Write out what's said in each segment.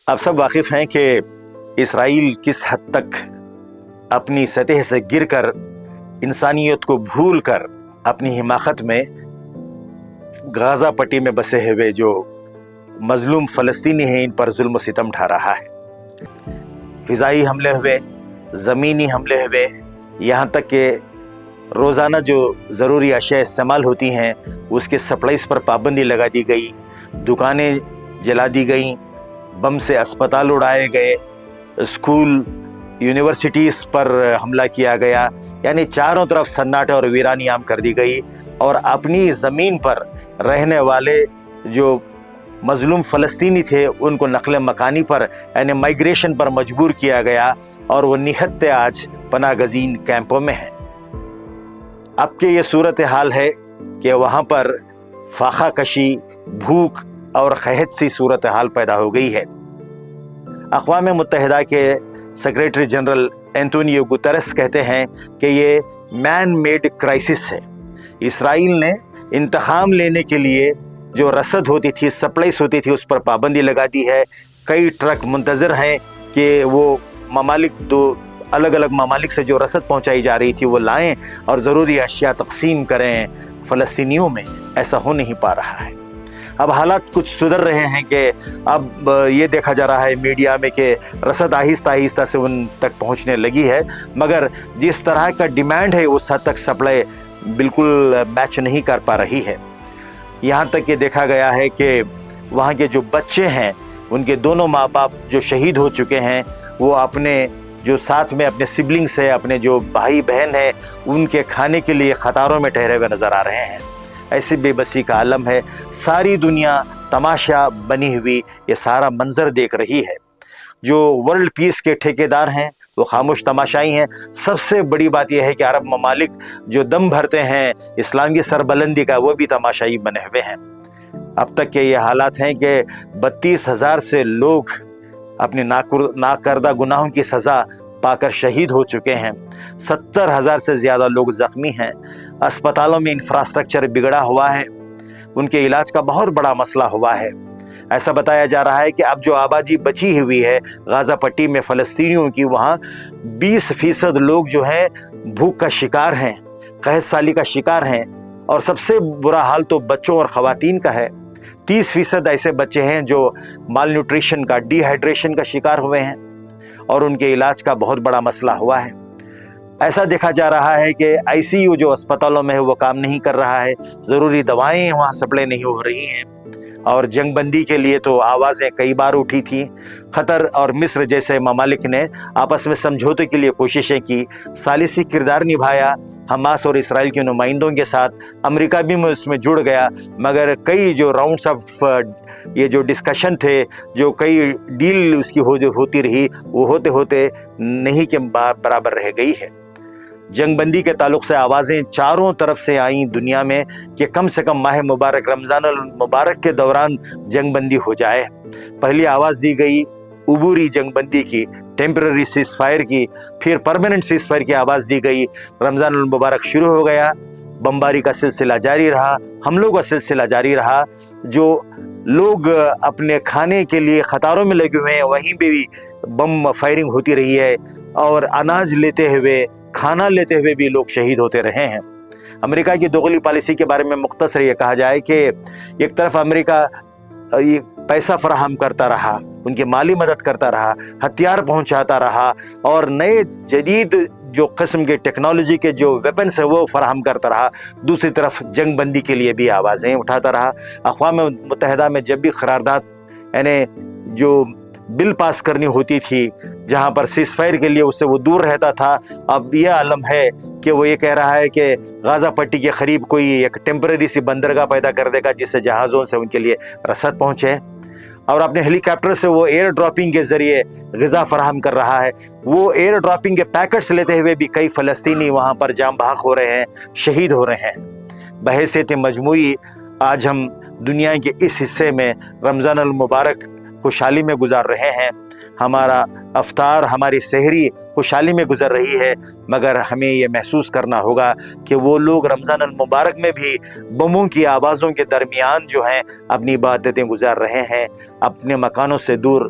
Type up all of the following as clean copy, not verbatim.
آپ سب واقف ہیں کہ اسرائیل کس حد تک اپنی سطح سے گر کر انسانیت کو بھول کر اپنی حماقت میں غازہ پٹی میں بسے ہوئے جو مظلوم فلسطینی ہیں ان پر ظلم و ستم ڈھا رہا ہے۔ فضائی حملے ہوئے، زمینی حملے ہوئے، یہاں تک کہ روزانہ جو ضروری اشیاء استعمال ہوتی ہیں اس کے سپلائز پر پابندی لگا دی گئی، دکانیں جلا دی گئیں، بم سے اسپتال اڑائے گئے، اسکول یونیورسٹیز پر حملہ کیا گیا، یعنی چاروں طرف سناٹے اور ویرانی عام کر دی گئی، اور اپنی زمین پر رہنے والے جو مظلوم فلسطینی تھے ان کو نقل مکانی پر یعنی مائیگریشن پر مجبور کیا گیا، اور وہ نہتے آج پناہ گزین کیمپوں میں ہیں۔ اب کہ یہ صورتحال ہے کہ وہاں پر فاقہ کشی، بھوک اور قحط سی صورتحال پیدا ہو گئی ہے۔ اقوام متحدہ کے سیکریٹری جنرل اینٹونیو گوتریس کہتے ہیں کہ یہ مین میڈ کرائسس ہے۔ اسرائیل نے انتقام لینے کے لیے جو رسد ہوتی تھی، سپلائز ہوتی تھی، اس پر پابندی لگا دی ہے۔ کئی ٹرک منتظر ہیں کہ وہ الگ الگ ممالک سے جو رسد پہنچائی جا رہی تھی وہ لائیں اور ضروری اشیاء تقسیم کریں فلسطینیوں میں۔ ایسا ہو نہیں پا رہا ہے۔ اب حالات کچھ سدھر رہے ہیں کہ اب یہ دیکھا جا رہا ہے میڈیا میں کہ رسد آہستہ آہستہ سے ان تک پہنچنے لگی ہے، مگر جس طرح کا ڈیمانڈ ہے اس حد تک سپلائی بالکل میچ نہیں کر پا رہی ہے۔ یہاں تک کہ دیکھا گیا ہے کہ وہاں کے جو بچے ہیں ان کے دونوں ماں باپ جو شہید ہو چکے ہیں، وہ اپنے جو ساتھ میں اپنے سبلنگس ہیں، اپنے جو بھائی بہن ہیں، ان کے کھانے کے لیے قطاروں میں ٹھہرے ہوئے نظر آ رہے ہیں۔ ایسی بے بسی کا عالم ہے۔ ساری دنیا تماشا بنی ہوئی یہ سارا منظر دیکھ رہی ہے۔ جو ورلڈ پیس کے ٹھیکیدار ہیں وہ خاموش تماشائی ہیں۔ سب سے بڑی بات یہ ہے کہ عرب ممالک جو دم بھرتے ہیں اسلام کی سربلندی کا، وہ بھی تماشائی بنے ہوئے ہیں۔ اب تک کے یہ حالات ہیں کہ 32,000 سے لوگ اپنے ناکردہ گناہوں کی سزا پا کر شہید ہو چکے ہیں، 70,000 سے زیادہ لوگ زخمی ہیں، اسپتالوں میں انفراسٹرکچر بگڑا ہوا ہے، ان کے علاج کا بہت بڑا مسئلہ ہوا ہے۔ ایسا بتایا جا رہا ہے کہ اب جو آبادی بچی ہوئی ہے غازہ پٹی میں فلسطینیوں کی، وہاں 20% لوگ جو ہیں بھوک کا شکار ہیں، قحط سالی کا شکار ہیں، اور سب سے برا حال تو بچوں اور خواتین کا ہے۔ 30% ایسے بچے ہیں جو مال نیوٹریشن کا، ڈی ہائیڈریشن کا شکار ہوئے ہیں، اور ان کے علاج کا بہت بڑا مسئلہ ہوا ہے۔ ایسا دیکھا جا رہا ہے کہ آئی سی یو جو اسپتالوں میں ہے وہ کام نہیں کر رہا ہے، ضروری دوائیں وہاں سپلائی نہیں ہو رہی ہیں، اور جنگ بندی کے لیے تو آوازیں کئی بار اٹھی تھیں۔ قطر اور مصر جیسے ممالک نے آپس میں سمجھوتے کے لیے کوششیں کی، ثالثی کردار نبھایا حماس اور اسرائیل کے نمائندوں کے ساتھ۔ امریکہ بھی اس میں جڑ گیا، مگر کئی جو راؤنڈس آف یہ جو ڈسکشن تھے، جو کئی ڈیل اس کی ہوتی رہی، وہ ہوتے ہوتے نہیں کے برابر رہ گئی ہے۔ جنگ بندی کے تعلق سے آوازیں چاروں طرف سے آئیں دنیا میں کہ کم سے کم ماہ مبارک رمضان المبارک کے دوران جنگ بندی ہو جائے۔ پہلی آواز دی گئی عبوری جنگ بندی کی، ٹیمپرری سیز فائر کی، پھر پرماننٹ سیز فائر کی آواز دی گئی۔ رمضان المبارک شروع ہو گیا، بمباری کا سلسلہ جاری رہا، حملوں کا سلسلہ جاری رہا۔ جو لوگ اپنے کھانے کے لیے قطاروں میں لگے ہوئے ہیں وہیں پہ بھی بم فائرنگ ہوتی رہی ہے، اور اناج لیتے ہوئے، کھانا لیتے ہوئے بھی لوگ شہید ہوتے رہے ہیں۔ امریکہ کی دوغلی پالیسی کے بارے میں مختصر یہ کہا جائے کہ ایک طرف امریکہ پیسہ فراہم کرتا رہا، ان کی مالی مدد کرتا رہا، ہتھیار پہنچاتا رہا، اور نئے جدید جو قسم کے ٹیکنالوجی کے جو ویپنس ہیں وہ فراہم کرتا رہا، دوسری طرف جنگ بندی کے لیے بھی آوازیں اٹھاتا رہا۔ اقوام متحدہ میں جب بھی قرارداد یعنی جو بل پاس کرنی ہوتی تھی جہاں پر سیز فائر کے لیے اس سے وہ دور رہتا تھا، اب یہ عالم ہے کہ وہ یہ کہہ رہا ہے کہ غازہ پٹی کے قریب کوئی ایک ٹیمپرری سی بندرگاہ پیدا کر دے گا جس سے جہازوں سے ان کے لیے رسد پہنچے، اور اپنے ہیلی کاپٹر سے وہ ایئر ڈراپنگ کے ذریعے غذا فراہم کر رہا ہے۔ وہ ایئر ڈراپنگ کے پیکٹس لیتے ہوئے بھی کئی فلسطینی وہاں پر جام بحق ہو رہے ہیں، شہید ہو رہے ہیں۔ بحیثیت مجموعی آج ہم دنیا کے اس حصے میں رمضان المبارک خوشحالی میں گزار رہے ہیں، ہمارا افطار، ہماری سحری خوشحالی میں گزر رہی ہے، مگر ہمیں یہ محسوس کرنا ہوگا کہ وہ لوگ رمضان المبارک میں بھی بموں کی آوازوں کے درمیان جو ہیں اپنی عبادتیں گزار رہے ہیں، اپنے مکانوں سے دور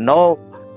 9